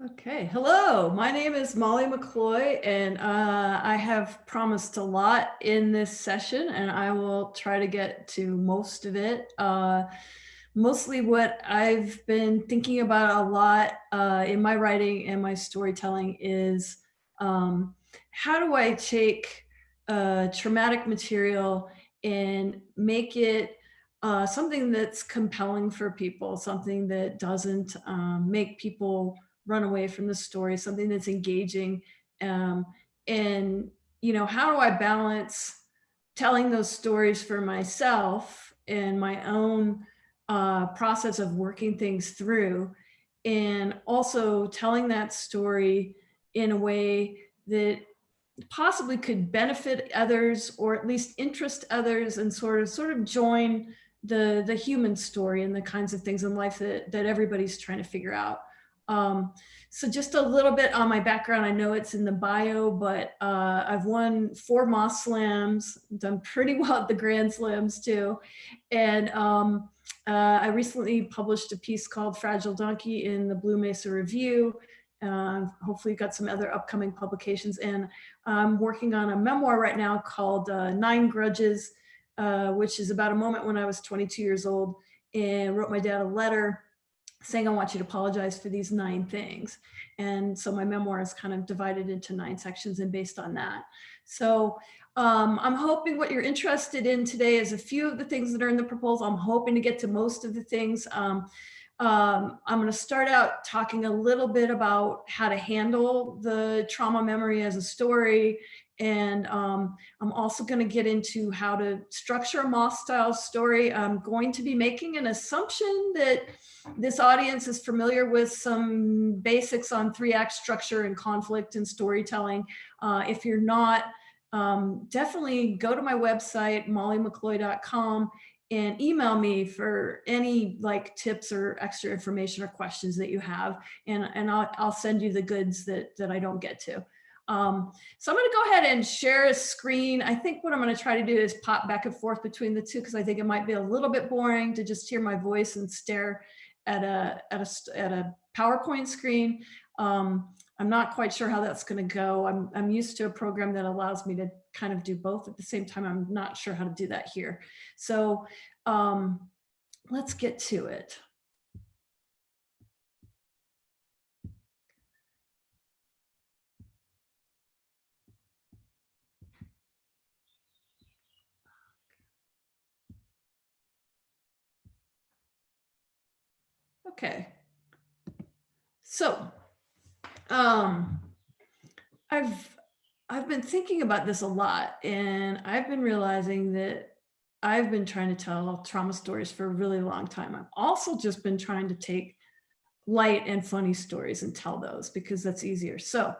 Okay, hello, my name is Molly McCloy, and I have promised a lot in this session, and I will try to get to most of it. Mostly what I've been thinking about a lot in my writing and my storytelling is how do I take traumatic material and make it something that's compelling for people, something that doesn't make people run away from the story, something that's engaging. Um, and, how do I balance telling those stories for myself and my own process of working things through, and also telling that story in a way that possibly could benefit others or at least interest others and sort of join the human story and the kinds of things in life that everybody's trying to figure out. um, so just a little bit on my background. I know it's in the bio, but I've won 4 Moth slams, done pretty well at the grand slams too. And I recently published a piece called Fragile Donkey in the Blue Mesa Review. Hopefully got some other upcoming publications, and I'm working on a memoir right now called 9 Grudges, which is about a moment when I was 22 years old and wrote my dad a letter saying, I want you to apologize for these 9 things. And so my memoir is kind of divided into 9 sections and based on that. So I'm hoping what you're interested in today is a few of the things that are in the proposal. I'm hoping to get to most of the things. I'm going to start out talking a little bit about how to handle the trauma memory as a story. And I'm also going to get into how to structure a Moth style story. I'm going to be making an assumption that this audience is familiar with some basics on 3-act structure and conflict and storytelling. If you're not, definitely go to my website, mollymccloy.com, and email me for any tips or extra information or questions that you have. And I'll send you the goods that I don't get to. So I'm going to go ahead and share a screen. I think what I'm going to try to do is pop back and forth between the two, because I think it might be a little bit boring to just hear my voice and stare at a PowerPoint screen. I'm not quite sure how that's going to go. I'm used to a program that allows me to kind of do both at the same time. I'm not sure how to do that here. So let's get to it. Okay. So I've been thinking about this a lot, and I've been realizing that I've been trying to tell trauma stories for a really long time. I've also just been trying to take light and funny stories and tell those because that's easier. So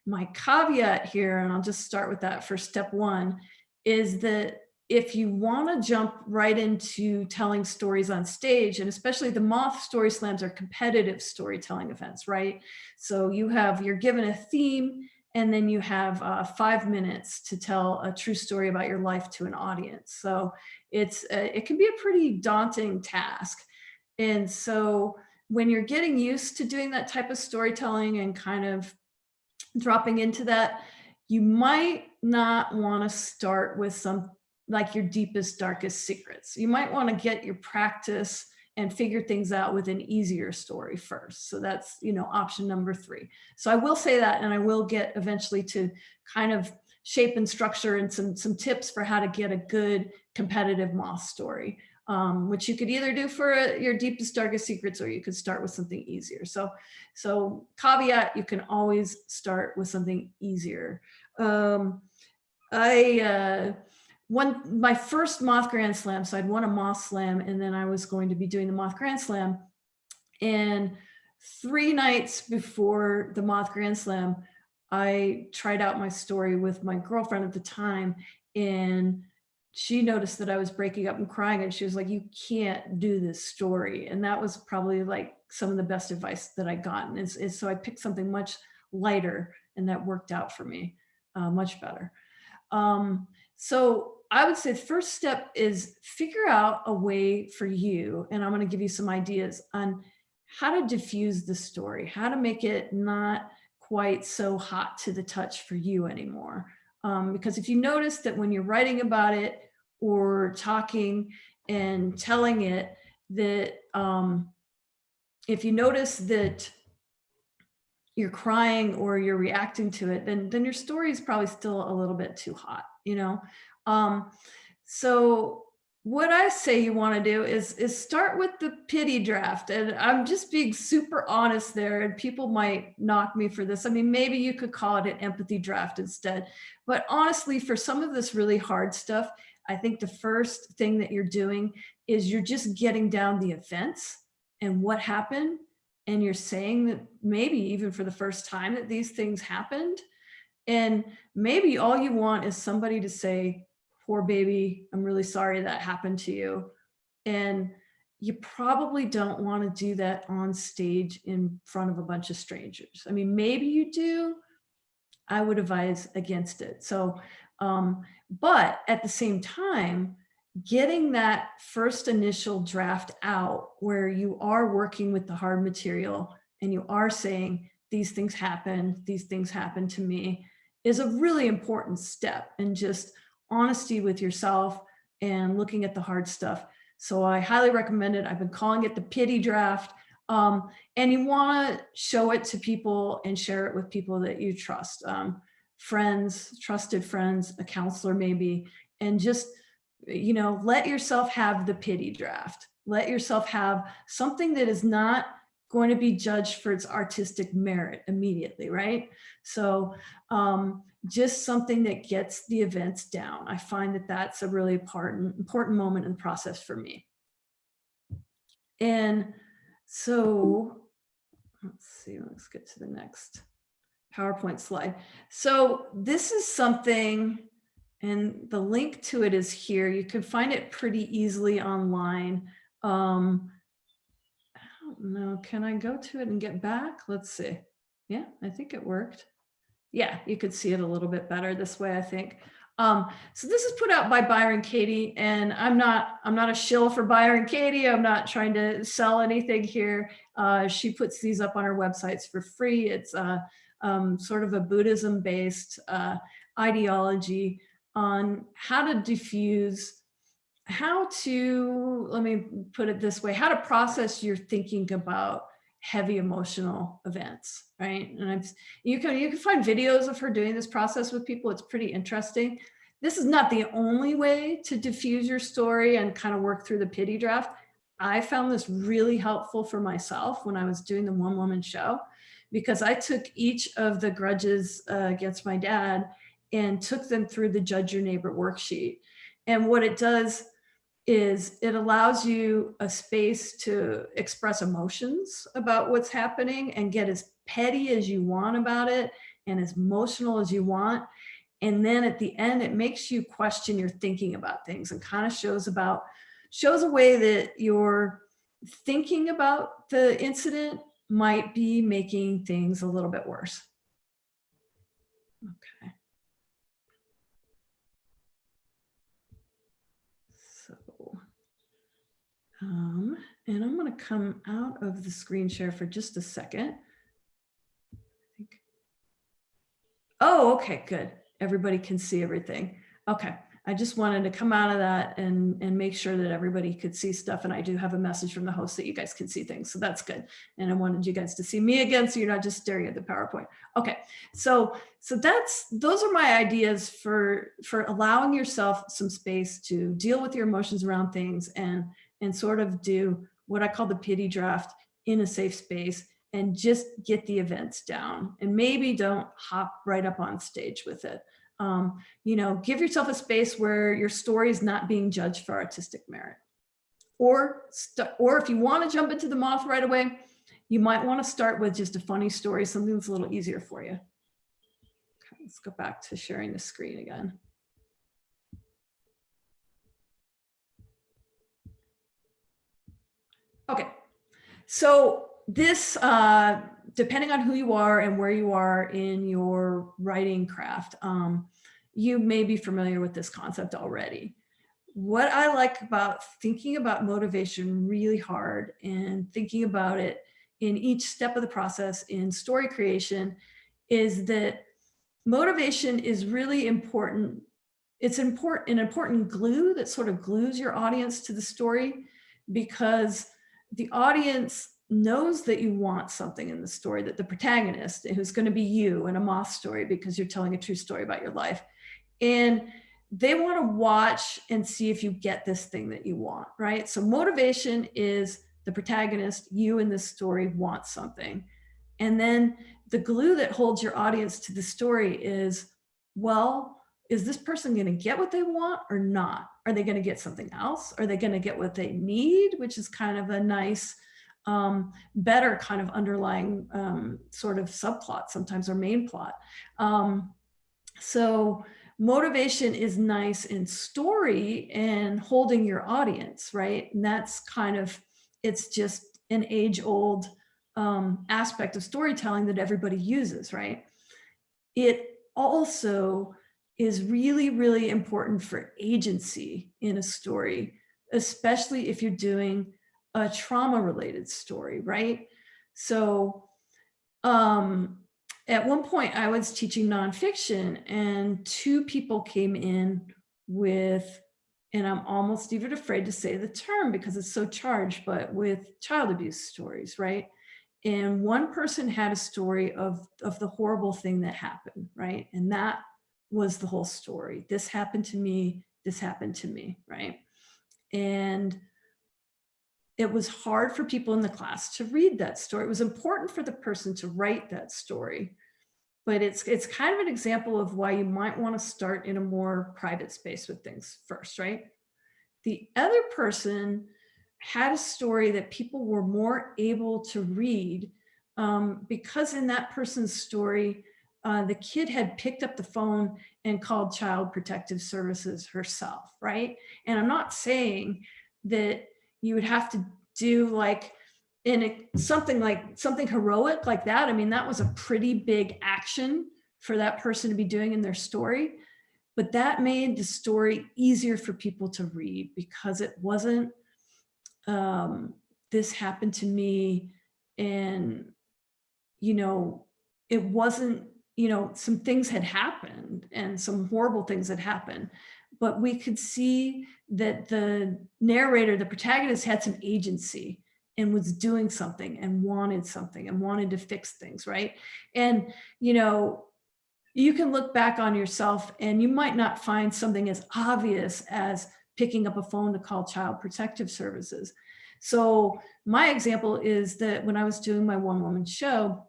my caveat here, and I'll just start with that for step one, is that if you want to jump right into telling stories on stage, and especially the Moth story slams are competitive storytelling events, right? So you're given a theme, and then you have 5 minutes to tell a true story about your life to an audience. So it can be a pretty daunting task. And so when you're getting used to doing that type of storytelling and kind of dropping into that, you might not want to start with some like your deepest, darkest secrets. You might want to get your practice and figure things out with an easier story first. So that's, option number 3. So I will say that, and I will get eventually to kind of shape and structure and some tips for how to get a good competitive Moth story, which you could either do for your deepest, darkest secrets, or you could start with something easier. So caveat, you can always start with something easier. My first Moth Grand Slam, so I'd won a Moth Slam, and then I was going to be doing the Moth Grand Slam. And 3 nights before the Moth Grand Slam, I tried out my story with my girlfriend at the time, and she noticed that I was breaking up and crying, and she was like, "You can't do this story." And that was probably like some of the best advice that I gotten. Is so I picked something much lighter, and that worked out for me much better. So I would say the first step is figure out a way for you, and I'm going to give you some ideas on how to diffuse the story, how to make it not quite so hot to the touch for you anymore. Because if you notice that when you're writing about it or talking and telling it, that if you notice that you're crying or you're reacting to it, then your story is probably still a little bit too hot, you know? Um, so what I say you want to do is start with the pity draft. And I'm just being super honest there, and people might knock me for this. I mean, maybe you could call it an empathy draft instead. But honestly, for some of this really hard stuff, I think the first thing that you're doing is you're just getting down the offense and what happened, and you're saying that maybe even for the first time that these things happened. And maybe all you want is somebody to say, poor baby, I'm really sorry that happened to you. And you probably don't want to do that on stage in front of a bunch of strangers. I mean, maybe you do. I would advise against it. So, but at the same time, getting that first initial draft out where you are working with the hard material and you are saying, these things happened to me, is a really important step in just honesty with yourself and looking at the hard stuff. So I highly recommend it. I've been calling it the pity draft. And you want to show it to people and share it with people that you trust, friends, trusted friends, a counselor maybe, and just, let yourself have the pity draft. Let yourself have something that is not going to be judged for its artistic merit immediately, right? So just something that gets the events down. I find that that's a really important moment in the process for me. And so let's see, let's get to the next PowerPoint slide. So this is something, and the link to it is here. You can find it pretty easily online. I don't know, can I go to it and get back? Let's see. Yeah, I think it worked. Yeah, you could see it a little bit better this way, I think. So this is put out by Byron Katie, and I'm not a shill for Byron Katie. I'm not trying to sell anything here. She puts these up on her websites for free. It's sort of a Buddhism-based ideology on how to diffuse, let me put it this way, how to process your thinking about heavy emotional events, right? And you can find videos of her doing this process with people. It's pretty interesting. This is not the only way to diffuse your story and kind of work through the pity draft. I found this really helpful for myself when I was doing the one-woman show, because I took each of the grudges against my dad and took them through the Judge Your Neighbor worksheet. And what it does is it allows you a space to express emotions about what's happening and get as petty as you want about it and as emotional as you want. And then at the end, it makes you question your thinking about things and kind of shows a way that your thinking about the incident might be making things a little bit worse. Okay. So, and I'm going to come out of the screen share for just a second. Oh, okay, good. Everybody can see everything. Okay. I just wanted to come out of that and make sure that everybody could see stuff. And I do have a message from the host that you guys can see things. So that's good. And I wanted you guys to see me again, so you're not just staring at the PowerPoint. Okay. So those are my ideas for allowing yourself some space to deal with your emotions around things and sort of do what I call the pity draft in a safe space and just get the events down, and maybe don't hop right up on stage with it. Give yourself a space where your story is not being judged for artistic merit. Or if you want to jump into the Moth right away, you might want to start with just a funny story, something that's a little easier for you. Okay, let's go back to sharing the screen again. Okay, so this, depending on who you are and where you are in your writing craft, you may be familiar with this concept already. What I like about thinking about motivation really hard and thinking about it in each step of the process in story creation is that motivation is really important. It's an important glue that sort of glues your audience to the story, because the audience knows that you want something in the story, that the protagonist, who's going to be you in a Moth story because you're telling a true story about your life, and they want to watch and see if you get this thing that you want, right? So motivation is the protagonist, you in this story want something. And then the glue that holds your audience to the story is, well, is this person going to get what they want or not? Are they going to get something else? Are they going to get what they need? Which is kind of a nice, better kind of underlying sort of subplot sometimes, or main plot. So motivation is nice in story and holding your audience, right? And that's kind of, it's just an age-old aspect of storytelling that everybody uses, right? It also is really, really important for agency in a story, especially if you're doing a trauma-related story, right? So at one point I was teaching nonfiction, and two people came in with, and I'm almost even afraid to say the term because it's so charged, but with child abuse stories, right? And one person had a story of the horrible thing that happened, right? And that was the whole story. This happened to me, this happened to me, right? And it was hard for people in the class to read that story. It was important for the person to write that story, but it's kind of an example of why you might want to start in a more private space with things first, right? The other person had a story that people were more able to read, because in that person's story, the kid had picked up the phone and called Child Protective Services herself, right? And I'm not saying that you would have to do like something heroic like that. I mean, that was a pretty big action for that person to be doing in their story. But that made the story easier for people to read, because it wasn't, this happened to me, and, you know, it wasn't, some things had happened and some horrible things had happened, but we could see that the narrator, the protagonist, had some agency and was doing something and wanted to fix things, right? And, you can look back on yourself and you might not find something as obvious as picking up a phone to call Child Protective Services. So my example is that when I was doing my one-woman show,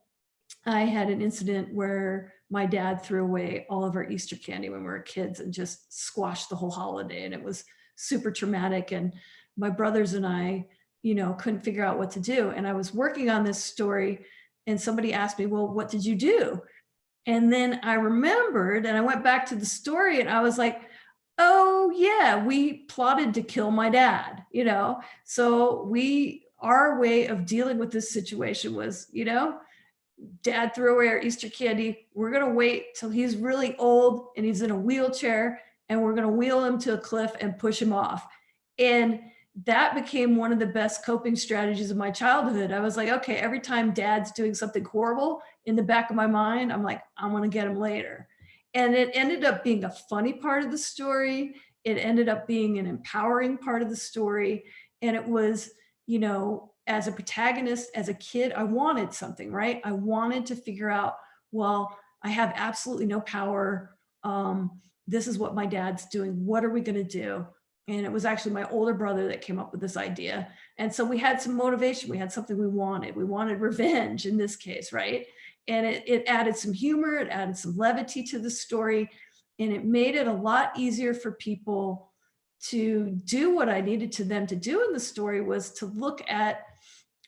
I had an incident where my dad threw away all of our Easter candy when we were kids and just squashed the whole holiday. And it was super traumatic. And my brothers and I, couldn't figure out what to do. And I was working on this story, and somebody asked me, well, what did you do? And then I remembered, and I went back to the story, and I was like, oh yeah, we plotted to kill my dad, So our way of dealing with this situation was, dad threw away our Easter candy. We're going to wait till he's really old and he's in a wheelchair, and we're going to wheel him to a cliff and push him off. And that became one of the best coping strategies of my childhood. I was like, okay, every time dad's doing something horrible, in the back of my mind, I'm like, I'm going to get him later. And it ended up being a funny part of the story. It ended up being an empowering part of the story. And it was, as a protagonist, as a kid, I wanted something, right? I wanted to figure out, well, I have absolutely no power. This is what my dad's doing. What are we going to do? And it was actually my older brother that came up with this idea. And so we had some motivation. We had something we wanted. We wanted revenge in this case, right? And it added some humor. It added some levity to the story. And it made it a lot easier for people to do what I needed to them to do in the story, was to look at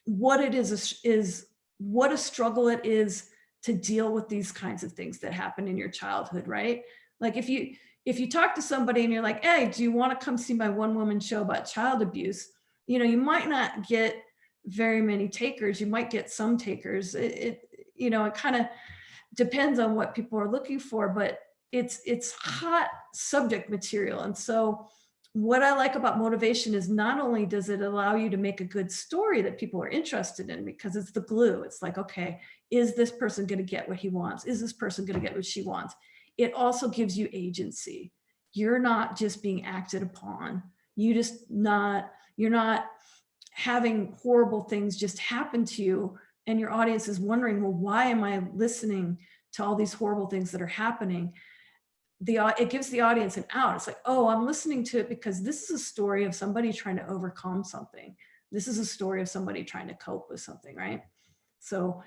what it is what a struggle it is to deal with these kinds of things that happen in your childhood, right? Like if you talk to somebody and you're like, hey, do you want to come see my one-woman show about child abuse? You might not get very many takers. You might get some takers. It kind of depends on what people are looking for, but it's hot subject material. And so what I like about motivation is not only does it allow you to make a good story that people are interested in, because it's the glue. It's like, okay, is this person going to get what he wants? Is this person going to get what she wants? It also gives you agency. You're not just being acted upon. You're not having horrible things just happen to you, and your audience is wondering, well, why am I listening to all these horrible things that are happening? It gives the audience an out. It's like, oh, I'm listening to it because this is a story of somebody trying to overcome something. This is a story of somebody trying to cope with something, right? So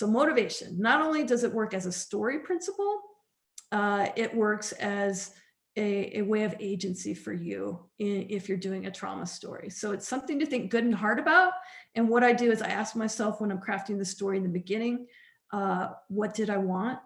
motivation, not only does it work as a story principle, it works as a way of agency for you if you're doing a trauma story. So it's something to think good and hard about. And what I do is I ask myself when I'm crafting the story in the beginning, what did I want?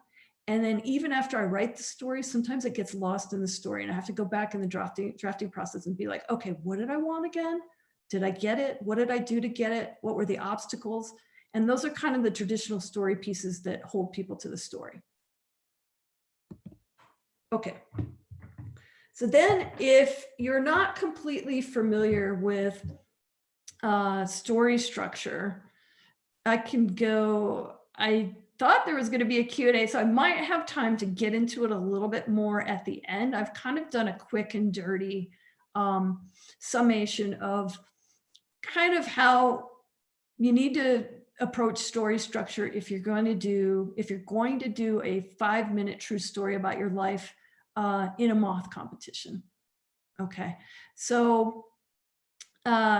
And then even after I write the story, sometimes it gets lost in the story and I have to go back in the drafting process and be like, okay, what did I want again? Did I get it? What did I do to get it? What were the obstacles? And those are kind of the traditional story pieces that hold people to the story. Okay. So then if you're not completely familiar with story structure, I thought there was going to be a Q&A, so I might have time to get into it a little bit more at the end. I've kind of done a quick and dirty summation of kind of how you need to approach story structure if you're going to do a 5-minute true story about your life in a Moth competition. Okay, so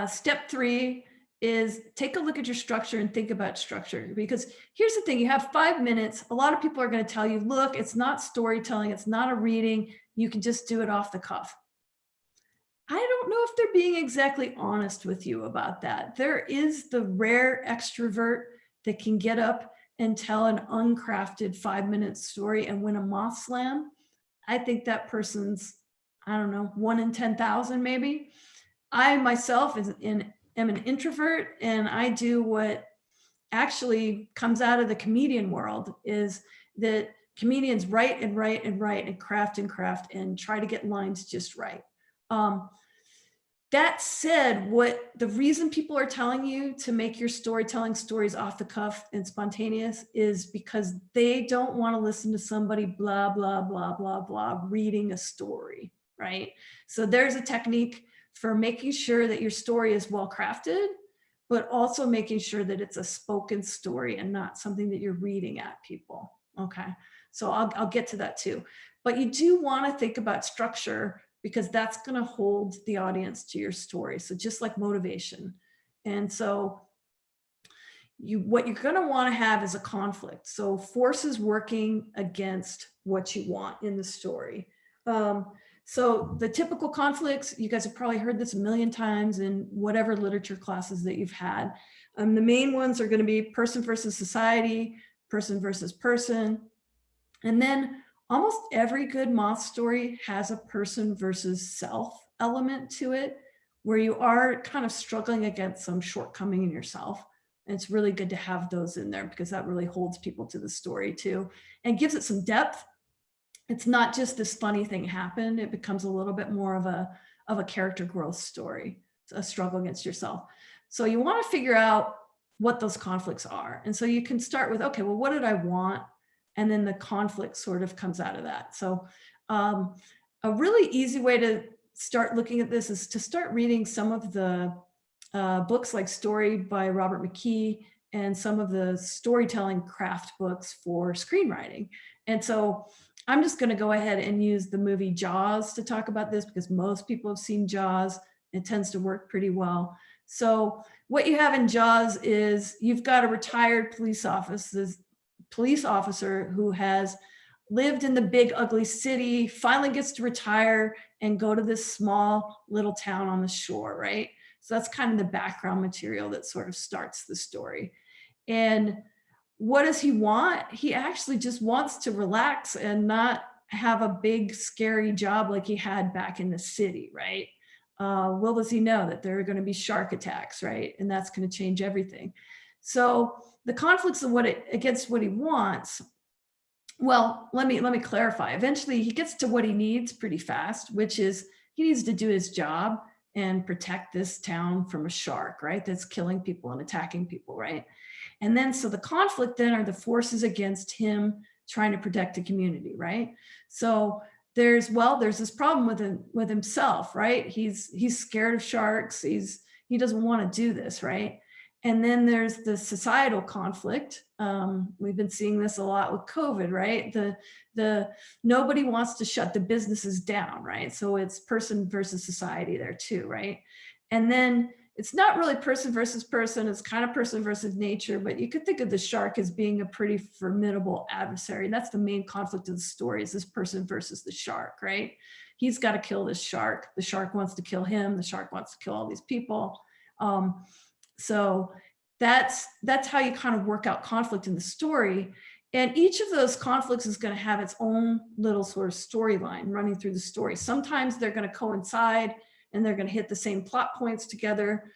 step 3 is take a look at your structure and think about structure, because here's the thing, you have 5 minutes. A lot of people are going to tell you, look, it's not storytelling, it's not a reading, you can just do it off the cuff. I don't know if they're being exactly honest with you about that. There is the rare extrovert that can get up and tell an uncrafted 5-minute story and win a Moth slam. I think that person's, I don't know, 1 in 10,000 maybe. I myself am an introvert, and I do what actually comes out of the comedian world, is that comedians write and write and write and craft and try to get lines just right. That said, the reason people are telling you to make your storytelling stories off the cuff and spontaneous is because they don't want to listen to somebody blah, blah, blah, blah, blah, reading a story, right? So there's a technique for making sure that your story is well crafted, but also making sure that it's a spoken story and not something that you're reading at people, okay? So I'll get to that too. But you do want to think about structure, because that's going to hold the audience to your story. So just like motivation. And so what you're going to want to have is a conflict. So forces working against what you want in the story. So the typical conflicts, you guys have probably heard this a million times in whatever literature classes that you've had. The main ones are going to be person versus society, person versus person. And then almost every good Moth story has a person versus self element to it, where you are kind of struggling against some shortcoming in yourself. And it's really good to have those in there, because that really holds people to the story too, and gives it some depth. It's not just this funny thing happened. It becomes a little bit more of a character growth story, a struggle against yourself. So you want to figure out what those conflicts are. And so you can start with, okay, well, what did I want? And then the conflict sort of comes out of that. So a really easy way to start looking at this is to start reading some of the books like Story by Robert McKee and some of the storytelling craft books for screenwriting. And so I'm just going to go ahead and use the movie Jaws to talk about this, because most people have seen Jaws. It tends to work pretty well. So what you have in Jaws is you've got a retired police officer who has lived in the big ugly city, finally gets to retire and go to this small little town on the shore, right? So that's kind of the background material that sort of starts the story. And what does he want? He actually just wants to relax and not have a big scary job like he had back in the city, right? Well, does he know that there are going to be shark attacks, right? And that's going to change everything. So the conflicts of against what he wants. Well, let me clarify. Eventually he gets to what he needs pretty fast, which is he needs to do his job and protect this town from a shark, right? That's killing people and attacking people, right? And then, so the conflict then are the forces against him trying to protect the community, right? So there's this problem with himself, right? He's scared of sharks. He doesn't want to do this, right? And then there's the societal conflict. We've been seeing this a lot with COVID, right? The nobody wants to shut the businesses down, right? So it's person versus society there too, right? And then it's not really person versus person, it's kind of person versus nature, but you could think of the shark as being a pretty formidable adversary. And that's the main conflict of the story, is this person versus the shark, right? He's got to kill this shark. The shark wants to kill him. The shark wants to kill all these people. So that's how you kind of work out conflict in the story. And each of those conflicts is going to have its own little sort of storyline running through the story. Sometimes they're going to coincide and they're going to hit the same plot points together.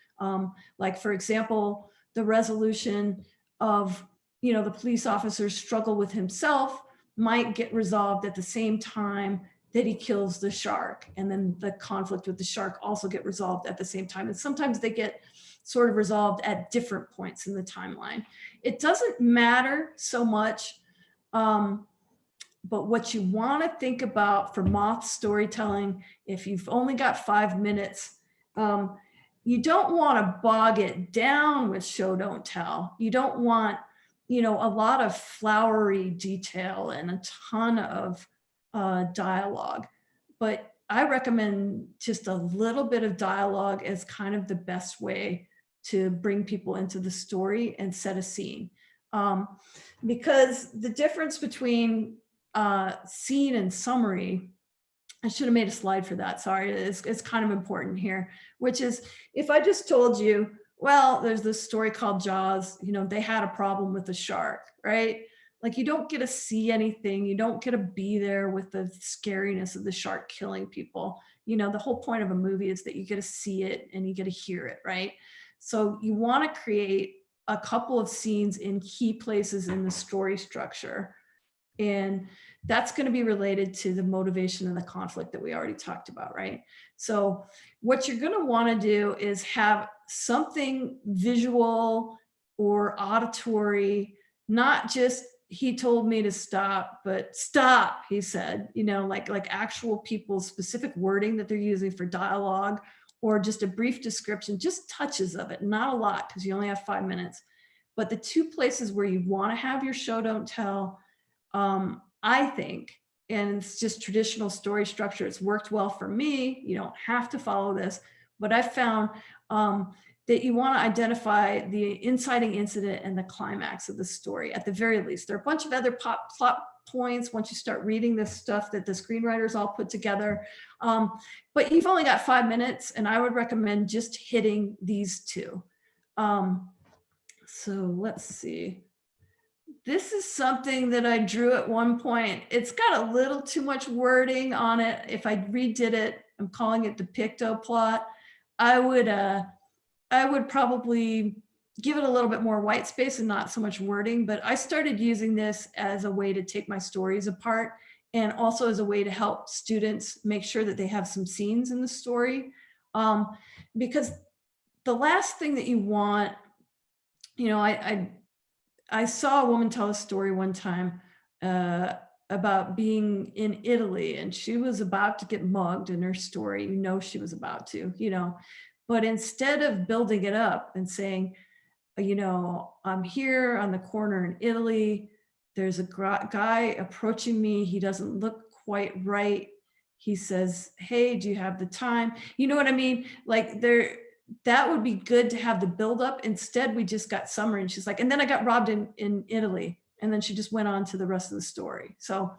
Like, for example, the resolution of, the police officer's struggle with himself might get resolved at the same time that he kills the shark. And then the conflict with the shark also get resolved at the same time. And sometimes they get sort of resolved at different points in the timeline. It doesn't matter so much, but what you want to think about for Moth storytelling, if you've only got 5 minutes, you don't want to bog it down with show don't tell. You don't want, a lot of flowery detail and a ton of dialogue. But I recommend just a little bit of dialogue as kind of the best way to bring people into the story and set a scene. Because the difference between scene and summary, I should have made a slide for that, sorry, it's kind of important here, which is, if I just told you, well, there's this story called Jaws, they had a problem with the shark, right? Like, you don't get to see anything, you don't get to be there with the scariness of the shark killing people. The whole point of a movie is that you get to see it and you get to hear it, right? So you want to create a couple of scenes in key places in the story structure. And that's going to be related to the motivation and the conflict that we already talked about, right? So what you're going to want to do is have something visual or auditory, not just he told me to stop, but stop, he said, like actual people's specific wording that they're using for dialogue, or just a brief description, just touches of it, not a lot, because you only have 5 minutes. But the two places where you want to have your show don't tell, I think, and it's just traditional story structure, it's worked well for me, you don't have to follow this, but I found that you want to identify the inciting incident and the climax of the story at the very least. There are a bunch of other plot points once you start reading this stuff that the screenwriters all put together, but you've only got 5 minutes, and I would recommend just hitting these two. So let's see. This is something that I drew at one point. It's got a little too much wording on it. If I redid it, I'm calling it the Picto plot. I would probably give it a little bit more white space and not so much wording, but I started using this as a way to take my stories apart, and also as a way to help students make sure that they have some scenes in the story. Because the last thing that you want, I saw a woman tell a story one time about being in Italy, and she was about to get mugged in her story. She was about to, but instead of building it up and saying, I'm here on the corner in Italy, there's a guy approaching me, he doesn't look quite right. He says, hey, do you have the time? You know what I mean? Like, that would be good to have the buildup. Instead, we just got summary, and she's like, and then I got robbed in Italy. And then she just went on to the rest of the story. So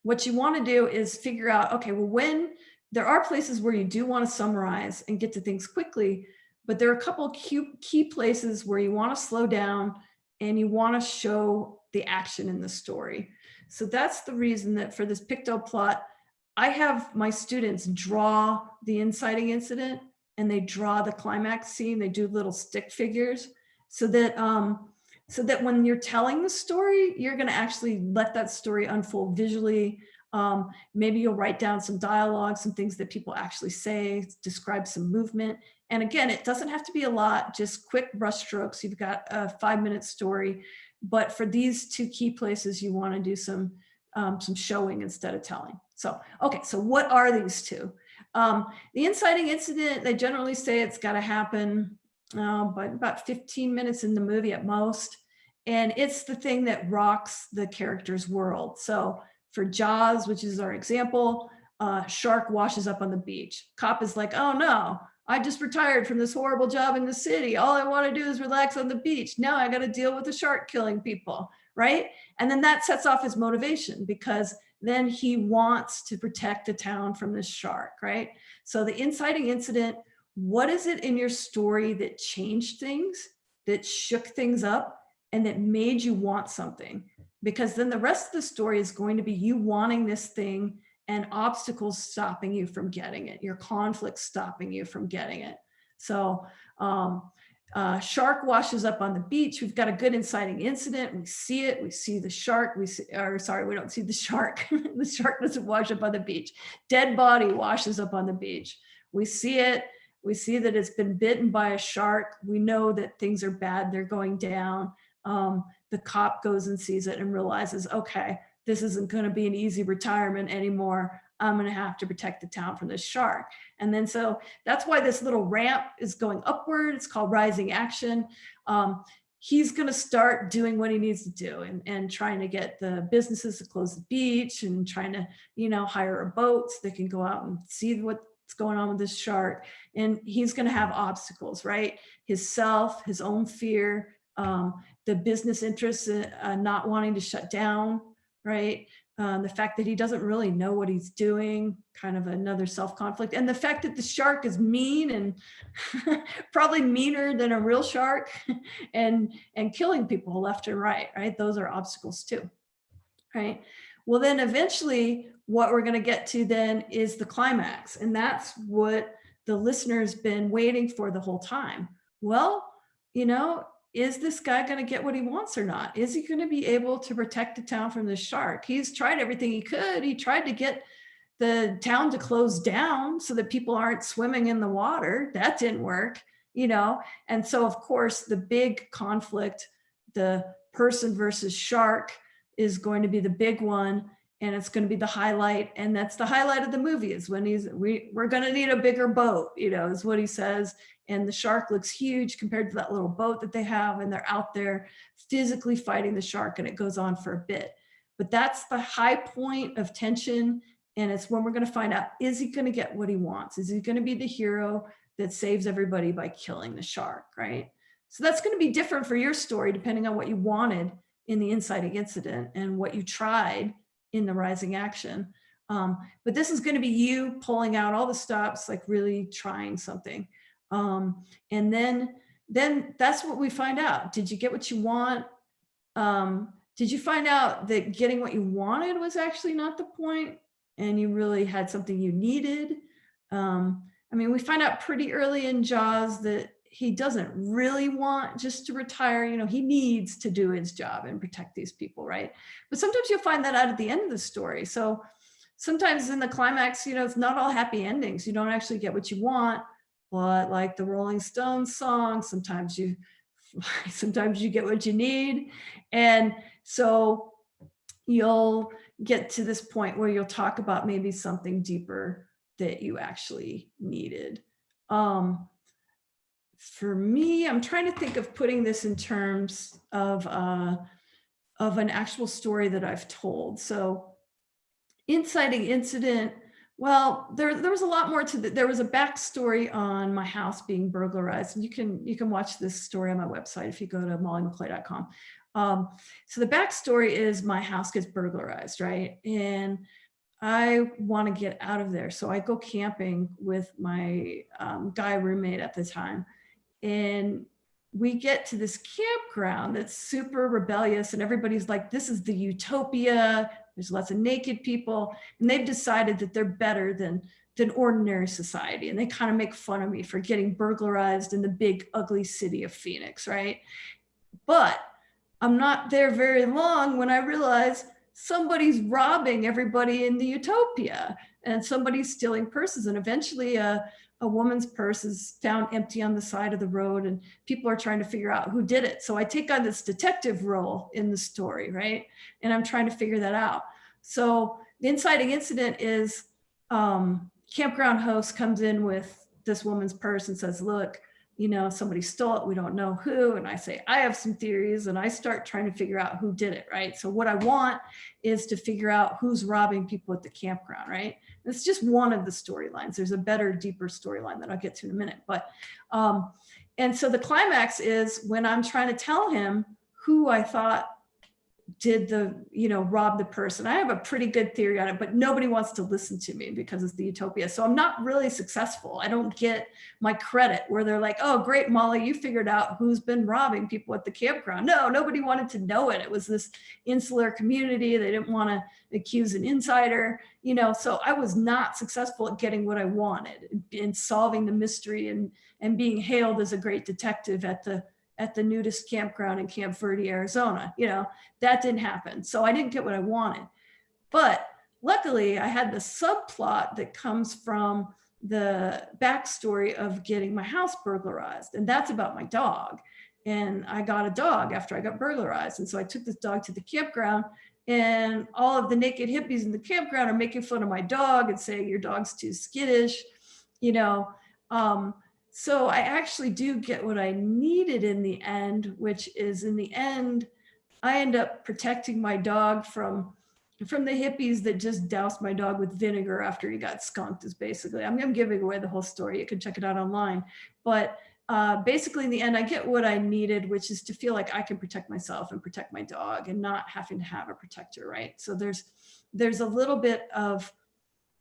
what you want to do is figure out, okay, well, when there are places where you do want to summarize and get to things quickly, but there are a couple of key places where you want to slow down and you want to show the action in the story. So that's the reason that for this Picto plot, I have my students draw the inciting incident and they draw the climax scene. They do little stick figures so that when you're telling the story, you're going to actually let that story unfold visually. Maybe you'll write down some dialogue, some things that people actually say, describe some movement. And again, it doesn't have to be a lot, just quick brushstrokes. You've got a 5-minute story, but for these two key places, you want to do some showing instead of telling. So, okay, so what are these two? The inciting incident, they generally say it's got to happen but about 15 minutes in the movie at most. And it's the thing that rocks the character's world. So for Jaws, which is our example, shark washes up on the beach. Cop is like, oh no, I just retired from this horrible job in the city. All I want to do is relax on the beach. Now I got to deal with a shark killing people, right? And then that sets off his motivation because then he wants to protect the town from this shark, right? So the inciting incident, what is it in your story that changed things, that shook things up, and that made you want something? Because then the rest of the story is going to be you wanting this thing and obstacles stopping you from getting it, your conflict stopping you from getting it. So shark washes up on the beach. We've got a good inciting incident. We see it. We see the shark. We don't see the shark. The shark doesn't wash up on the beach. Dead body washes up on the beach. We see it. We see that it's been bitten by a shark. We know that things are bad. They're going down. The cop goes and sees it and realizes, okay, this isn't going to be an easy retirement anymore. I'm going to have to protect the town from this shark. And then so that's why this little ramp is going upward. It's called rising action. He's going to start doing what he needs to do and trying to get the businesses to close the beach and trying to, hire a boat so they can go out and see what's going on with this shark. And he's going to have obstacles, right? His self, his own fear, the business interests not wanting to shut down, right? The fact that he doesn't really know what he's doing, kind of another self-conflict. And the fact that the shark is mean and probably meaner than a real shark and killing people left and right? Those are obstacles too, right? Well, then eventually what we're going to get to then is the climax. And that's what the listener's been waiting for the whole time. Well, is this guy going to get what he wants or not? Is he going to be able to protect the town from the shark? He's tried everything he could. He tried to get the town to close down so that people aren't swimming in the water. That didn't work, And so, of course, the big conflict, the person versus shark, is going to be the big one. And it's going to be the highlight. And that's the highlight of the movie, is when we're going to need a bigger boat, is what he says. And the shark looks huge compared to that little boat that they have. And they're out there physically fighting the shark, and it goes on for a bit. But that's the high point of tension. And it's when we're going to find out, is he going to get what he wants? Is he going to be the hero that saves everybody by killing the shark, right? So that's going to be different for your story, depending on what you wanted in the inciting incident and what you tried in the rising action. But this is going to be you pulling out all the stops, like really trying something. And then that's what we find out. Did you get what you want? Did you find out that getting what you wanted was actually not the point, and you really had something you needed? We find out pretty early in Jaws that he doesn't really want just to retire. He needs to do his job and protect these people, right? But sometimes you'll find that out at the end of the story. So sometimes in the climax, it's not all happy endings. You don't actually get what you want, but like the Rolling Stones song, sometimes you get what you need. And so you'll get to this point where you'll talk about maybe something deeper that you actually needed. For me, I'm trying to think of putting this in terms of an actual story that I've told. So inciting incident, well, there was a lot more to there was a backstory on my house being burglarized. And you can watch this story on my website if you go to mollymccloy.com. So the backstory is my house gets burglarized, right? And I want to get out of there. So I go camping with my guy roommate at the time. And we get to this campground that's super rebellious, and everybody's like, this is the utopia. There's lots of naked people, and they've decided that they're better than ordinary society. And they kind of make fun of me for getting burglarized in the big, ugly city of Phoenix, right? But I'm not there very long when I realize somebody's robbing everybody in the utopia, and somebody's stealing purses, and eventually a woman's purse is found empty on the side of the road, and people are trying to figure out who did it. So I take on this detective role in the story, right? And I'm trying to figure that out. So the inciting incident is campground host comes in with this woman's purse and says, look, you know, somebody stole it, we don't know who. And I say, I have some theories, and I start trying to figure out who did it, right? So what I want is to figure out who's robbing people at the campground, right? And it's just one of the storylines. There's a better, deeper storyline that I'll get to in a minute. But, and so the climax is when I'm trying to tell him who I thought did the, you know, rob the person. I have a pretty good theory on it, but nobody wants to listen to me because it's the utopia. So I'm not really successful. I don't get my credit where they're like, oh, great, Molly, you figured out who's been robbing people at the campground. No, nobody wanted to know it. It was this insular community. They didn't want to accuse an insider, you know, so I was not successful at getting what I wanted in solving the mystery and being hailed as a great detective at the nudist campground in Camp Verde, Arizona. You know, that didn't happen. So I didn't get what I wanted. But luckily, I had the subplot that comes from the backstory of getting my house burglarized. And that's about my dog. And I got a dog after I got burglarized. And so I took this dog to the campground, and all of the naked hippies in the campground are making fun of my dog and saying, your dog's too skittish, you know. So I actually do get what I needed in the end, which is in the end, I end up protecting my dog from the hippies that just doused my dog with vinegar after he got skunked. Is basically, I'm giving away the whole story. You can check it out online. But basically in the end, I get what I needed, which is to feel like I can protect myself and protect my dog and not having to have a protector, right? So there's a little bit of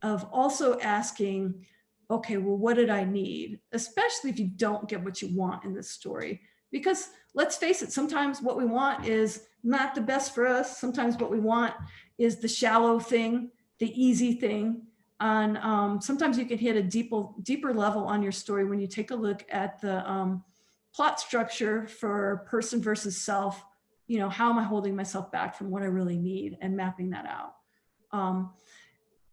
also asking, okay, well, what did I need? Especially if you don't get what you want in this story. Because let's face it, sometimes what we want is not the best for us. Sometimes what we want is the shallow thing, the easy thing. And sometimes you can hit a deeper level on your story when you take a look at the plot structure for person versus self. You know, how am I holding myself back from what I really need, and mapping that out.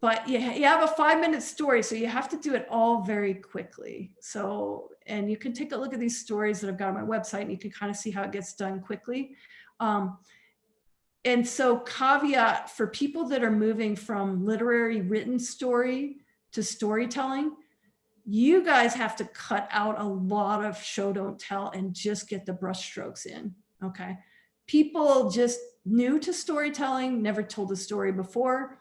But you have a 5-minute story, so you have to do it all very quickly. So, and you can take a look at these stories that I've got on my website, and you can kind of see how it gets done quickly. And so caveat for people that are moving from literary written story to storytelling, you guys have to cut out a lot of show don't tell and just get the brushstrokes in, okay? People just new to storytelling, never told a story before.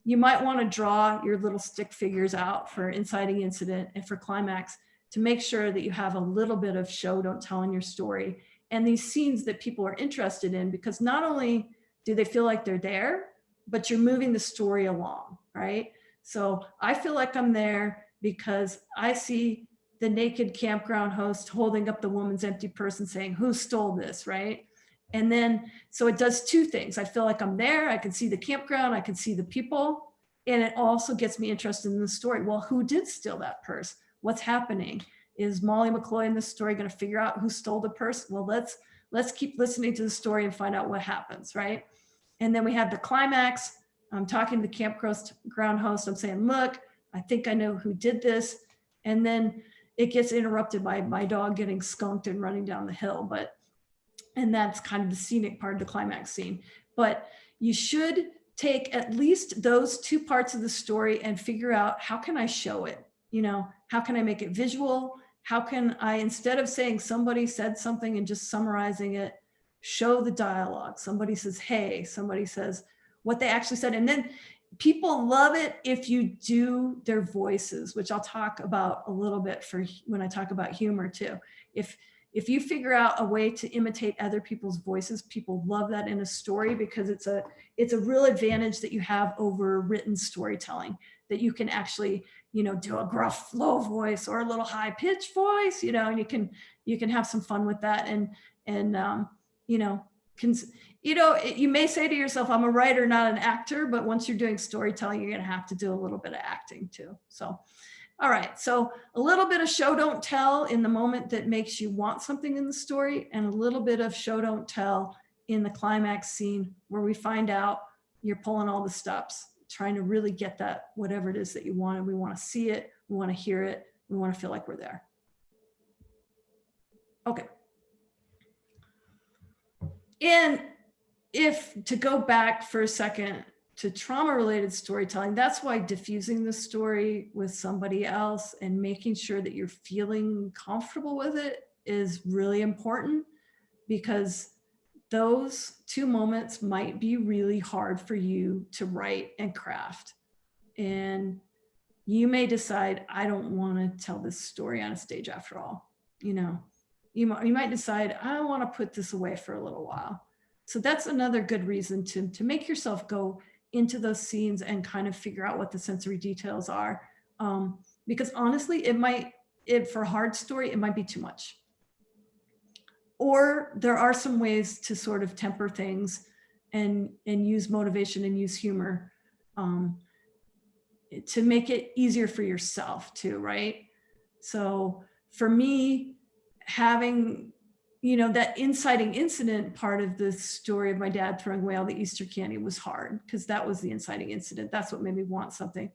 You might want to draw your little stick figures out for inciting incident and for climax to make sure that you have a little bit of show don't tell in your story and these scenes that people are interested in, because not only do they feel like they're there, but you're moving the story along, right? So I feel like I'm there because I see the naked campground host holding up the woman's empty purse and saying, who stole this, right? And then, so it does two things. I feel like I'm there. I can see the campground. I can see the people. And it also gets me interested in the story. Well, who did steal that purse? What's happening? Is Molly McCloy in this story going to figure out who stole the purse? Well, let's keep listening to the story and find out what happens, right? And then we have the climax. I'm talking to the campground host. I'm saying, look, I think I know who did this. And then it gets interrupted by my dog getting skunked and running down the hill. And that's kind of the scenic part of the climax scene. But you should take at least those two parts of the story and figure out, how can I show it? You know, how can I make it visual? How can I, instead of saying somebody said something and just summarizing it, show the dialogue? Somebody says, hey, somebody says what they actually said. And then people love it if you do their voices, which I'll talk about a little bit for when I talk about humor too. If you figure out a way to imitate other people's voices, people love that in a story, because it's a real advantage that you have over written storytelling, that you can actually, you know, do a gruff, low voice or a little high pitched voice, you know, and you can have some fun with that. And you know, you may say to yourself, I'm a writer, not an actor, but once you're doing storytelling, you're going to have to do a little bit of acting too. So, all right. So a little bit of show don't tell in the moment that makes you want something in the story, and a little bit of show don't tell in the climax scene where we find out you're pulling all the stops, trying to really get that, whatever it is that you want. We want to see it. We want to hear it. We want to feel like we're there. Okay. And if to go back for a second to trauma-related storytelling, that's why diffusing the story with somebody else and making sure that you're feeling comfortable with it is really important, because those two moments might be really hard for you to write and craft. And you may decide, I don't want to tell this story on a stage after all. You know, you might decide, I want to put this away for a little while. So that's another good reason to make yourself go into those scenes and kind of figure out what the sensory details are. Because honestly, for a hard story, it might be too much. Or there are some ways to sort of temper things and use motivation and use humor to make it easier for yourself too, right? So for me, having, that inciting incident part of the story of my dad throwing away all the Easter candy was hard, because that was the inciting incident. That's what made me want something.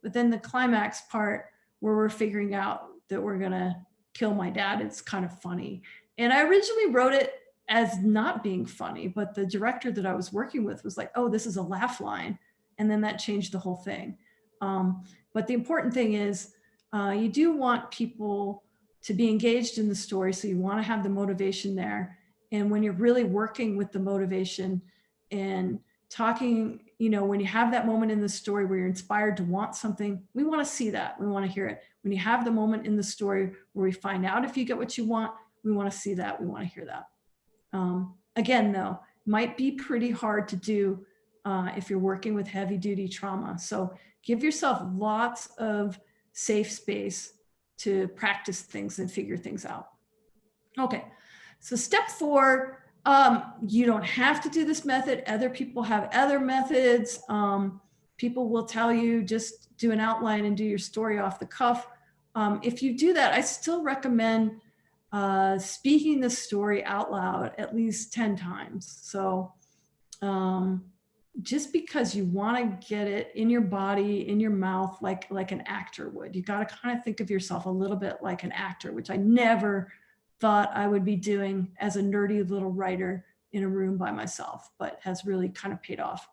But then the climax part, where we're figuring out that we're gonna kill my dad, it's kind of funny. And I originally wrote it as not being funny, but the director that I was working with was like, oh, this is a laugh line. And then that changed the whole thing. But the important thing is you do want people to be engaged in the story. So you want to have the motivation there. And when you're really working with the motivation and talking, when you have that moment in the story where you're inspired to want something, we want to see that. We want to hear it. When you have the moment in the story where we find out if you get what you want, we want to see that. We want to hear that. Again, though, might be pretty hard to do if you're working with heavy duty trauma. So give yourself lots of safe space to practice things and figure things out. Okay, so step 4, you don't have to do this method. Other people have other methods. People will tell you just do an outline and do your story off the cuff. If you do that, I still recommend speaking the story out loud at least 10 times. So just because you want to get it in your body, in your mouth, like an actor would. You got to kind of think of yourself a little bit like an actor, which I never thought I would be doing as a nerdy little writer in a room by myself, but has really kind of paid off.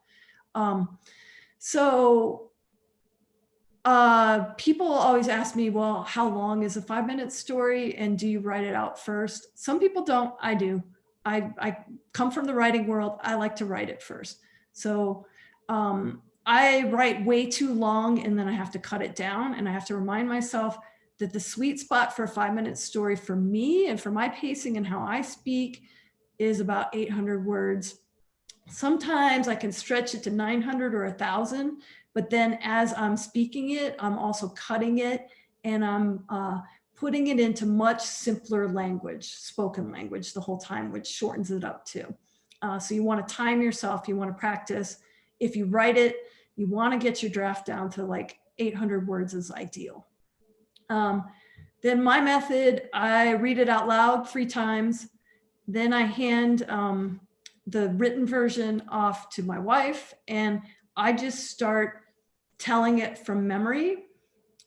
People always ask me, well, how long is a 5-minute story? And do you write it out first? Some people don't. I do. I come from the writing world. I like to write it first. So I write way too long, and then I have to cut it down, and I have to remind myself that the sweet spot for a 5-minute story for me and for my pacing and how I speak is about 800 words. Sometimes I can stretch it to 900 or 1,000, but then as I'm speaking it, I'm also cutting it, and I'm putting it into much simpler language, spoken language the whole time, which shortens it up too. So you want to time yourself, you want to practice. If you write it, you want to get your draft down to like 800 words is ideal. Then my method, I read it out loud 3 times. Then I hand the written version off to my wife, and I just start telling it from memory.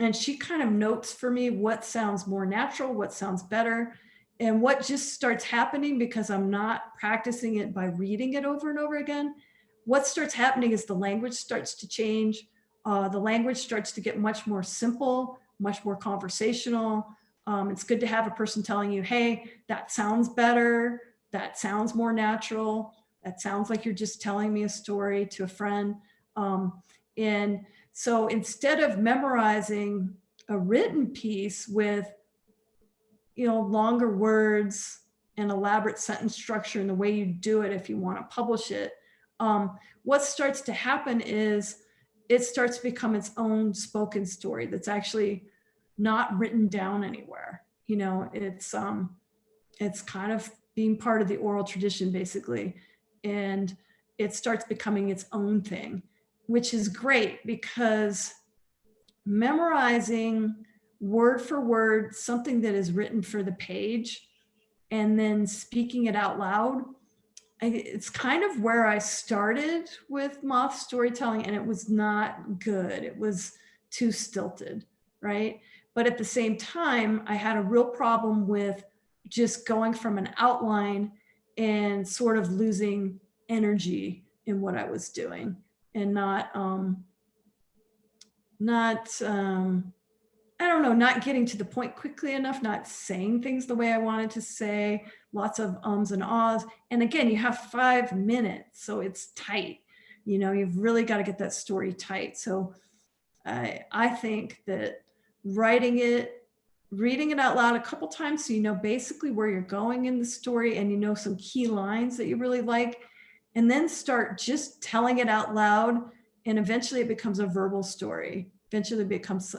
And she kind of notes for me what sounds more natural, what sounds better, and what just starts happening because I'm not practicing it by reading it over and over again. What starts happening is the language starts to change. The language starts to get much more simple, much more conversational. It's good to have a person telling you, hey, that sounds better. That sounds more natural. That sounds like you're just telling me a story to a friend. And so instead of memorizing a written piece with, longer words and elaborate sentence structure and the way you do it if you want to publish it, what starts to happen is it starts to become its own spoken story that's actually not written down anywhere. It's kind of being part of the oral tradition basically, and it starts becoming its own thing, which is great because memorizing word for word something that is written for the page and then speaking it out loud it's kind of where I started with Moth storytelling, and it was not good. It was too stilted, right? But at the same time, I had a real problem with just going from an outline and sort of losing energy in what I was doing, and not I don't know, not getting to the point quickly enough, not saying things the way I wanted to say, lots of ums and ahs. And again, you have 5 minutes, so it's tight. You've really got to get that story tight. So I think that writing it, reading it out loud a couple times so you know basically where you're going in the story, and you know some key lines that you really like, and then start just telling it out loud, and eventually it becomes a verbal story. Eventually it becomes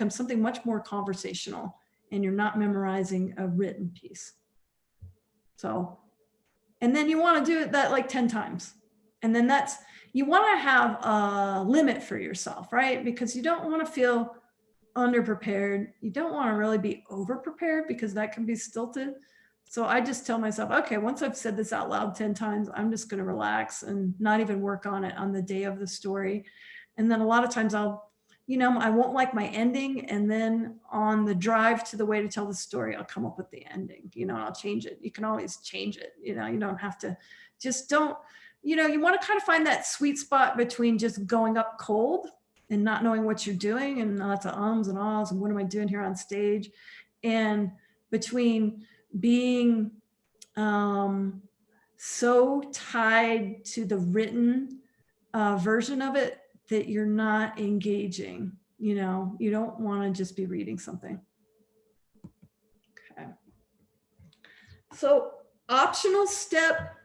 something much more conversational, and you're not memorizing a written piece. So, and then you want to do that like 10 times. And then you want to have a limit for yourself, right? Because you don't want to feel underprepared. You don't want to really be overprepared, because that can be stilted. So I just tell myself, okay, once I've said this out loud 10 times, I'm just going to relax and not even work on it on the day of the story. And then a lot of times I won't like my ending. And then on the drive to the way to tell the story, I'll come up with the ending, and I'll change it. You can always change it. You don't have to, just don't, you want to kind of find that sweet spot between just going up cold and not knowing what you're doing, and lots of ums and ahs, and what am I doing here on stage? And between being so tied to the written version of it that you're not engaging. You don't want to just be reading something. Okay. So optional step,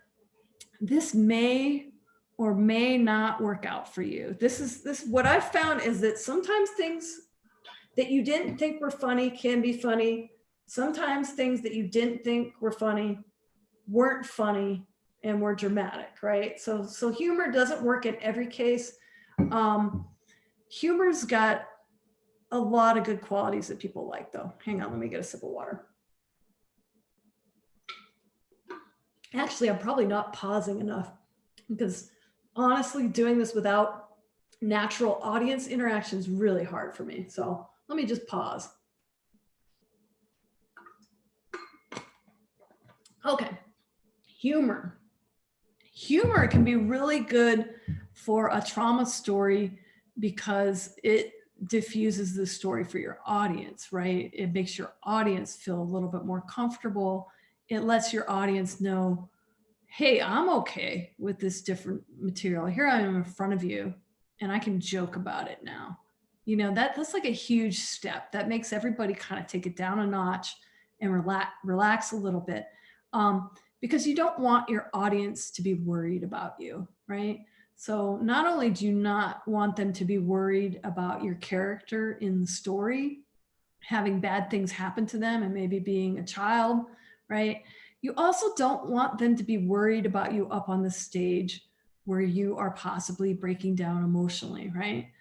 this may or may not work out for you. This what I've found is that sometimes things that you didn't think were funny can be funny. Sometimes things that you didn't think were funny weren't funny and were dramatic, right? So humor doesn't work in every case. Humor's got a lot of good qualities that people like, though. Hang on, let me get a sip of water. Actually, I'm probably not pausing enough, because honestly, doing this without natural audience interaction is really hard for me. So let me just pause. Okay, humor. Humor can be really good for a trauma story because it diffuses the story for your audience, right? It makes your audience feel a little bit more comfortable. It lets your audience know, hey, I'm okay with this different material. Here I am in front of you, and I can joke about it now. That's like a huge step. That makes everybody kind of take it down a notch and relax a little bit. Because you don't want your audience to be worried about you, right? So not only do you not want them to be worried about your character in the story, having bad things happen to them and maybe being a child, right? You also don't want them to be worried about you up on the stage where you are possibly breaking down emotionally, right?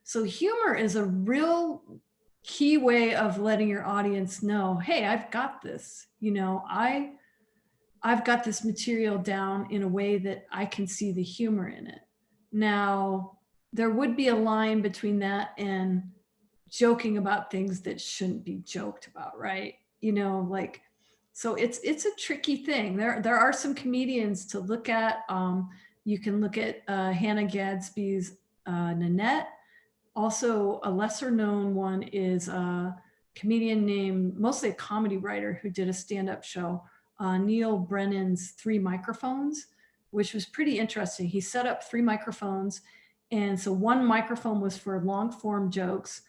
So humor is a real key way of letting your audience know, hey, I've got this, I've got this material down in a way that I can see the humor in it. Now, there would be a line between that and joking about things that shouldn't be joked about, right? So it's a tricky thing. There are some comedians to look at. You can look at Hannah Gadsby's Nanette. Also, a lesser known one is a comedian named, mostly a comedy writer, who did a stand-up show, Neil Brennan's 3 Microphones, which was pretty interesting. He set up 3 microphones. And so one microphone was for long form jokes,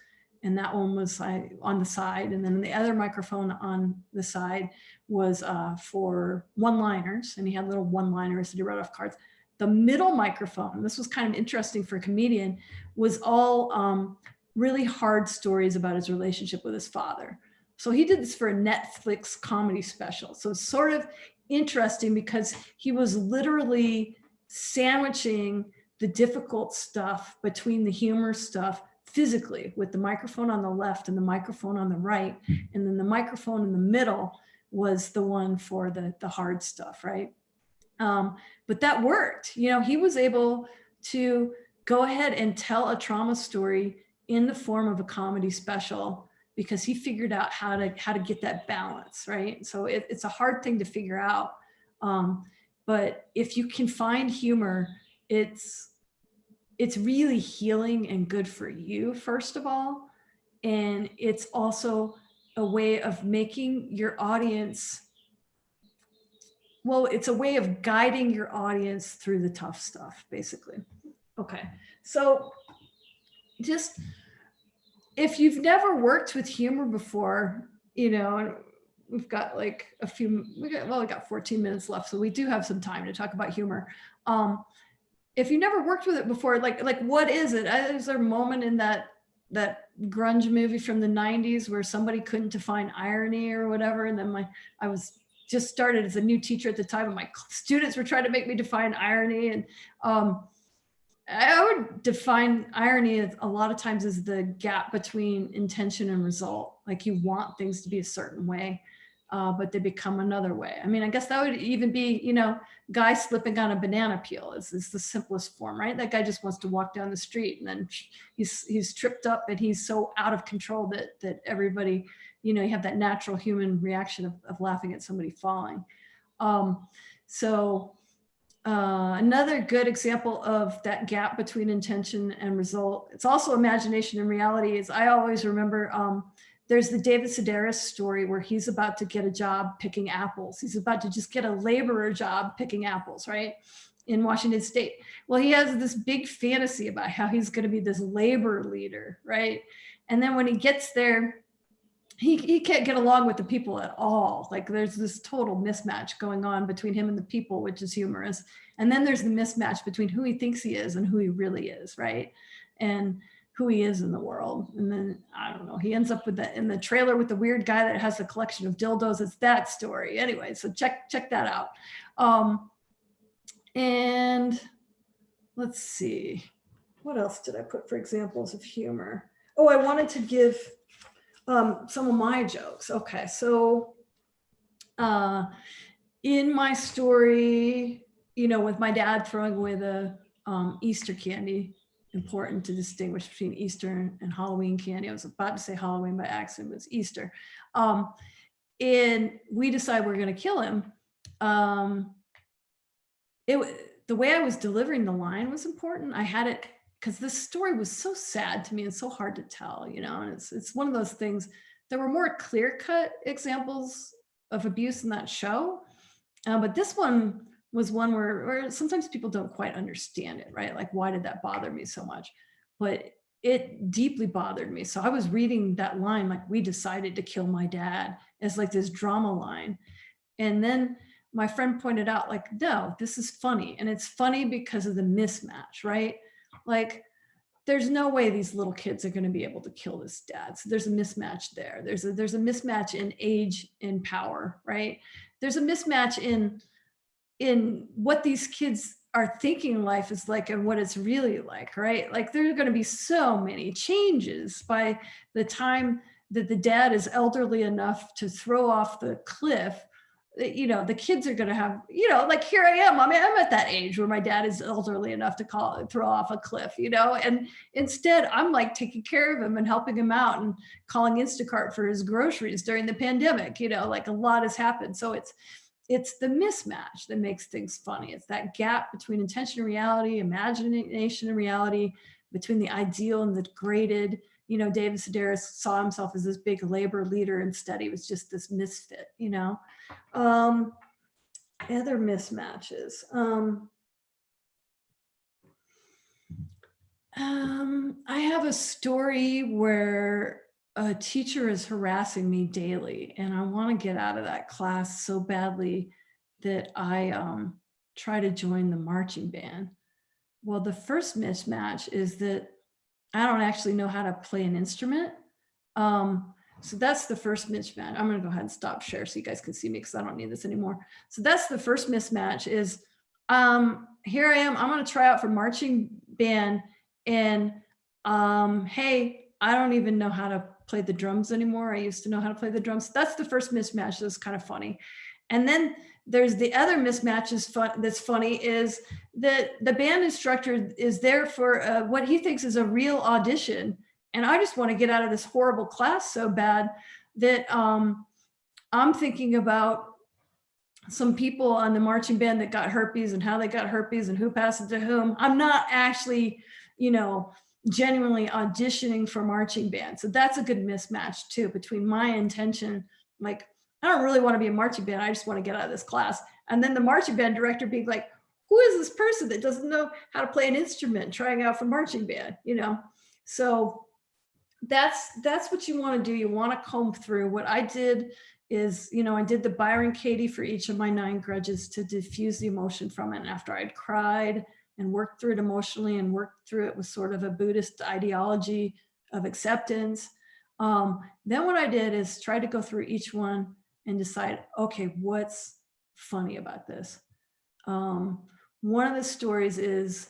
and that one was on the side. And then the other microphone on the side was for one-liners. And he had little one-liners that he wrote off cards. The middle microphone, this was kind of interesting for a comedian, was all really hard stories about his relationship with his father. So he did this for a Netflix comedy special. So it's sort of interesting because he was literally sandwiching the difficult stuff between the humor stuff physically, with the microphone on the left and the microphone on the right. And then the microphone in the middle was the one for the hard stuff, right? But that worked. You know, he was able to go ahead and tell a trauma story in the form of a comedy special because he figured out how to get that balance, right? So it's a hard thing to figure out. But if you can find humor, it's it's really healing and good for you, first of all. And it's also a way of making your audience, well, it's a way of guiding your audience through the tough stuff, basically. Okay, so just if you've never worked with humor before, you know, and we've got like we got 14 minutes left, so we do have some time to talk about humor. If you never worked with it before, like what is it? Is there a moment in that grunge movie from the 90s where somebody couldn't define irony or whatever? And then I was just started as a new teacher at the time, and my students were trying to make me define irony. And I would define irony as a lot of times as the gap between intention and result. Like you want things to be a certain way, but they become another way. I mean, I guess that would even be, you know, guy slipping on a banana peel is the simplest form, right? That guy just wants to walk down the street, and then he's tripped up, and he's so out of control that everybody, you know, you have that natural human reaction of laughing at somebody falling. So another good example of that gap between intention and result, it's also imagination and reality, is I always remember there's the David Sedaris story where he's about to get a job picking apples. He's about to just get a laborer job picking apples, right? In Washington State. Well, he has this big fantasy about how he's going to be this labor leader, right? And then when he gets there, he can't get along with the people at all. Like there's this total mismatch going on between him and the people, which is humorous. And then there's the mismatch between who he thinks he is and who he really is, right? And who he is in the world. And then I don't know, he ends up with in the trailer with the weird guy that has a collection of dildos. It's that story. Anyway, so check that out. And let's see, what else did I put for examples of humor? Oh, I wanted to give some of my jokes. Okay, so in my story, you know, with my dad throwing away the Easter candy, important to distinguish between Easter and Halloween candy. I was about to say Halloween by accident, but it's Easter. And we decide we're going to kill him. The way I was delivering the line was important. I had it because this story was so sad to me and so hard to tell, you know, and it's one of those things. There were more clear-cut examples of abuse in that show, but this one was one where sometimes people don't quite understand it, right? Like, why did that bother me so much? But it deeply bothered me. So I was reading that line, like, we decided to kill my dad, as like this drama line. And then my friend pointed out, like, no, this is funny. And it's funny because of the mismatch, right? Like, there's no way these little kids are going to be able to kill this dad. So there's a mismatch there. There's a mismatch in age and power, right? There's a mismatch in what these kids are thinking life is like and what it's really like, right? Like, there are going to be so many changes by the time that the dad is elderly enough to throw off the cliff. You know, the kids are going to have, you know, like, here I am. I mean, I'm at that age where my dad is elderly enough to throw off a cliff, you know, and instead I'm like taking care of him and helping him out and calling Instacart for his groceries during the pandemic. You know, like, a lot has happened. So it's the mismatch that makes things funny. It's that gap between intention and reality, imagination and reality, between the ideal and the degraded. You know, David Sedaris saw himself as this big labor leader. Instead, he was just this misfit, you know. Other mismatches. I have a story where a teacher is harassing me daily, and I want to get out of that class so badly that I try to join the marching band. Well, the first mismatch is that I don't actually know how to play an instrument. So that's the first mismatch. I'm going to go ahead and stop share so you guys can see me because I don't need this anymore. So that's the first mismatch is here I am. I'm going to try out for marching band. And hey, I don't even know how to play the drums anymore. I used to know how to play the drums. That's the first mismatch. That's kind of funny. And then there's the other mismatches that's funny is that the band instructor is there for what he thinks is a real audition. And I just want to get out of this horrible class so bad that I'm thinking about some people on the marching band that got herpes and how they got herpes and who passed it to whom. I'm not actually, genuinely auditioning for marching band. So that's a good mismatch too, between my intention, like, I don't really want to be a marching band. I just want to get out of this class. And then the marching band director being like, who is this person that doesn't know how to play an instrument trying out for marching band, So that's what you want to do. You want to comb through. What I did is, I did the Byron Katie for each of my 9 grudges to diffuse the emotion from it. And after I'd cried and worked through it emotionally and worked through it with sort of a Buddhist ideology of acceptance, then what I did is try to go through each one and decide, okay, what's funny about this? One of the stories is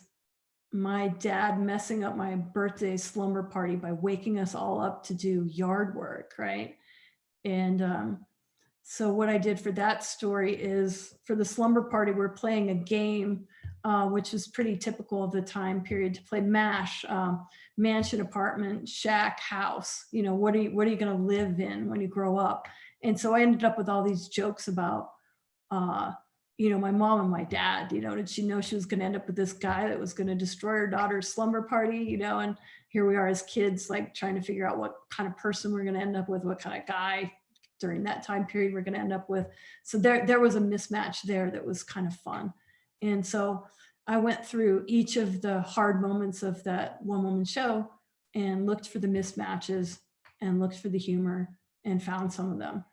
my dad messing up my birthday slumber party by waking us all up to do yard work, right? And so what I did for that story is, for the slumber party, we're playing a game, which is pretty typical of the time period, to play MASH, mansion, apartment, shack, house. What are you going to live in when you grow up? And so I ended up with all these jokes about, my mom and my dad. Did she know she was going to end up with this guy that was going to destroy her daughter's slumber party? And here we are as kids, like trying to figure out what kind of person we're going to end up with, what kind of guy during that time period we're going to end up with. So there was a mismatch there that was kind of fun. And so I went through each of the hard moments of that one-woman show and looked for the mismatches and looked for the humor and found some of them.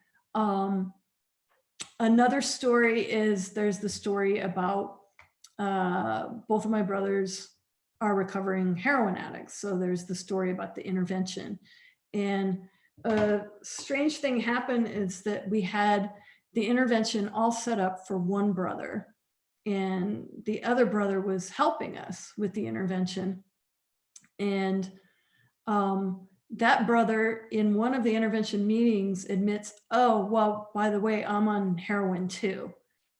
Another story is, there's the story about both of my brothers are recovering heroin addicts. So there's the story about the intervention. And a strange thing happened is that we had the intervention all set up for one brother, and the other brother was helping us with the intervention. And that brother, in one of the intervention meetings, admits, oh, well, by the way, I'm on heroin too,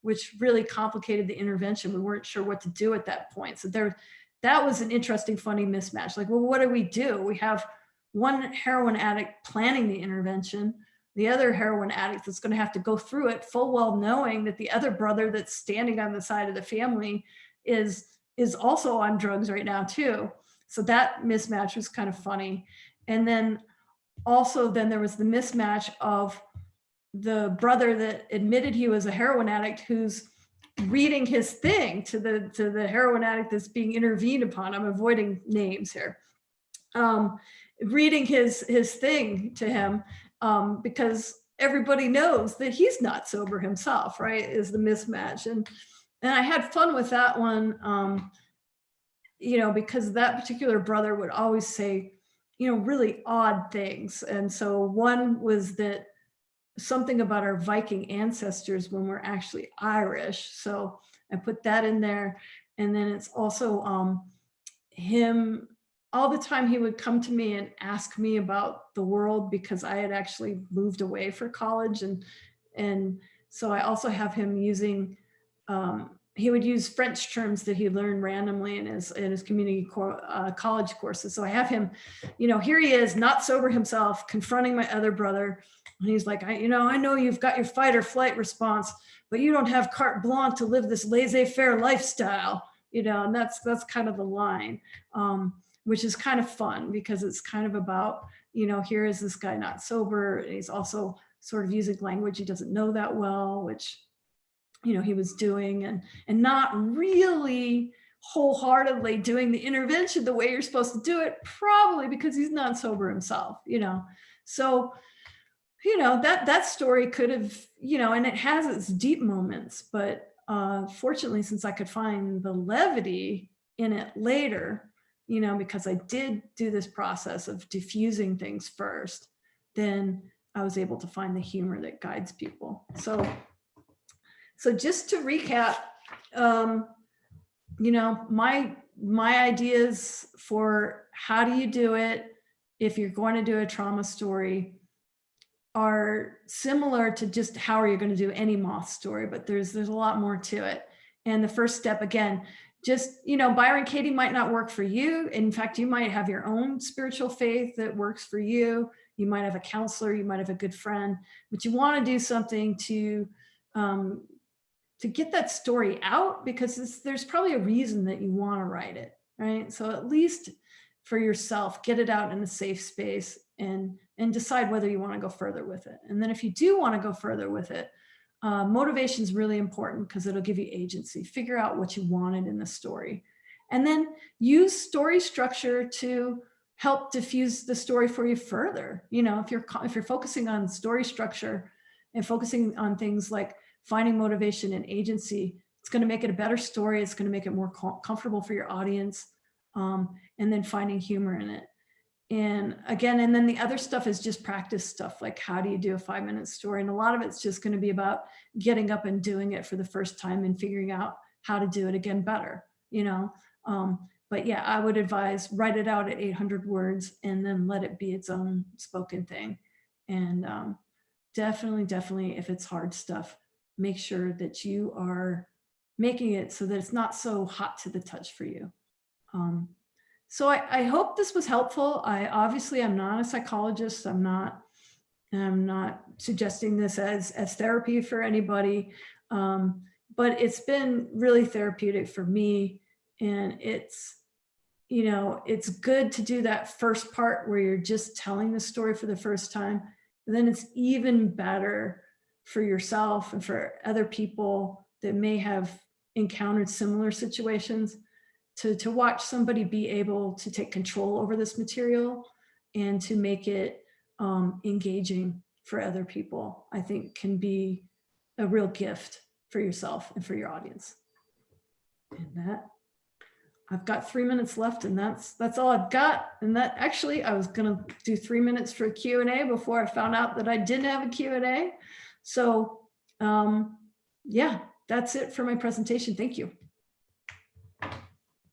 which really complicated the intervention. We weren't sure what to do at that point. So that was an interesting, funny mismatch. Like, well, what do? We have one heroin addict planning the intervention, the other heroin addict that's going to have to go through it, full well knowing that the other brother that's standing on the side of the family is also on drugs right now too. So that mismatch was kind of funny. And then there was the mismatch of the brother that admitted he was a heroin addict, who's reading his thing to the heroin addict that's being intervened upon. I'm avoiding names here. Reading his thing to him, because everybody knows that he's not sober himself, right? Is the mismatch. And I had fun with that one, because that particular brother would always say, really odd things. And so one was that something about our Viking ancestors when we're actually Irish. So I put that in there. And then it's also him, all the time he would come to me and ask me about the world, because I had actually moved away for college. And so I also have him using, he would use French terms that he learned randomly in his community college courses. So I have him, here he is, not sober himself, confronting my other brother. And he's like, I know you've got your fight or flight response, but you don't have carte blanche to live this laissez-faire lifestyle, and that's kind of the line, which is kind of fun, because it's kind of about, here is this guy not sober. And he's also sort of using language he doesn't know that well, which he was doing, and not really wholeheartedly doing the intervention the way you're supposed to do it, probably because he's not sober himself, So, that story could have, and it has its deep moments, but fortunately, since I could find the levity in it later, because I did do this process of diffusing things first, then I was able to find the humor that guides people. So just to recap, my ideas for how do you do it if you're going to do a trauma story. are similar to just how are you going to do any Moth story, but there's a lot more to it. And the first step, again, just, Byron Katie might not work for you. In fact, you might have your own spiritual faith that works for you. You might have a counselor, you might have a good friend, but you want to do something um, to get that story out, because there's probably a reason that you want to write it, right? So at least for yourself, get it out in a safe space and decide whether you want to go further with it. And then if you do want to go further with it, motivation is really important because it'll give you agency. Figure out what you wanted in the story, and then use story structure to help diffuse the story for you further. If you're focusing on story structure and focusing on things like finding motivation and agency, it's going to make it a better story. It's going to make it more comfortable for your audience, and then finding humor in it. And again, and then the other stuff is just practice stuff, like how do you do a 5-minute story? And a lot of it's just going to be about getting up and doing it for the first time and figuring out how to do it again better, but yeah, I would advise write it out at 800 words and then let it be its own spoken thing. And definitely, if it's hard stuff, make sure that you are making it so that it's not so hot to the touch for you. So I hope this was helpful. I'm not a psychologist. I'm not suggesting this as therapy for anybody. But it's been really therapeutic for me. And it's good to do that first part where you're just telling the story for the first time. But then it's even better for yourself and for other people that may have encountered similar situations to watch somebody be able to take control over this material and to make it engaging for other people, I think can be a real gift for yourself and for your audience. And that, I've got 3 minutes left, and that's all I've got. And that actually, I was gonna do 3 minutes for a Q&A before I found out that I didn't have a Q&A. So yeah, that's it for my presentation. Thank you.